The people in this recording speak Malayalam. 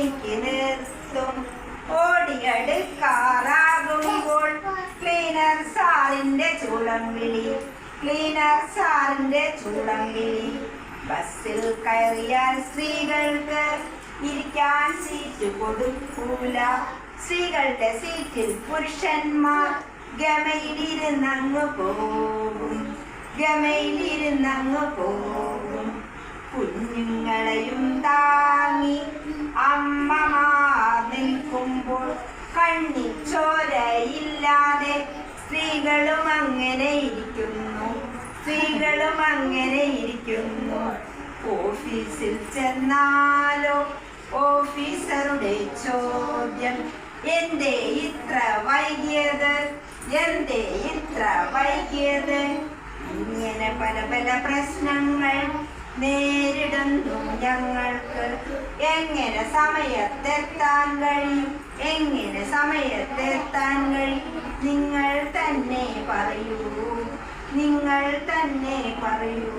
നീക്കി നിർത്തും. ഓടിയെടുക്കാറാകുമ്പോൾ ക്ലീനർ സാറിന്റെ ചൂളം വിളി, ക്ലീനർ സാറിന്റെ ചൂളം വിളി. ബസ്സിൽ കയറിയാൽ സ്ത്രീകൾക്ക് ഇരിക്കാൻ സീറ്റ് കൊടുക്കൂല. സ്ത്രീകളുടെ സീറ്റിൽ പുരുഷന്മാർ ഗമയിലിരുന്നങ്ങ് പോകും, ഗമയിലിരുന്നങ്ങ് പോകും. കുഞ്ഞുങ്ങളെയും താങ്ങി അമ്മമാർ നിൽക്കുമ്പോൾ കണ്ണിൽ ചോരയില്ലാതെ സ്ത്രീകളും അങ്ങനെ ഇരിക്കുന്നു, സ്ത്രീകളും അങ്ങനെ ഇരിക്കുന്നു. ഓഫീസിൽ ചെന്നാലോ ഓഫീസറുടെ ചോദ്യം, എന്തേ ഇത്ര വൈകിയത്, എന്തേ ഇത്ര വൈകിയത്? ഇങ്ങനെ പല പല പ്രശ്നങ്ങൾ നേരിടുന്നു ഞങ്ങൾക്ക്. എങ്ങനെ സമയത്തെത്താൻ കഴിയും, എങ്ങനെ സമയത്തെത്താൻ കഴിയും? നിങ്ങൾ തന്നെ പറയൂ, നിങ്ങൾ തന്നെ പറയൂ.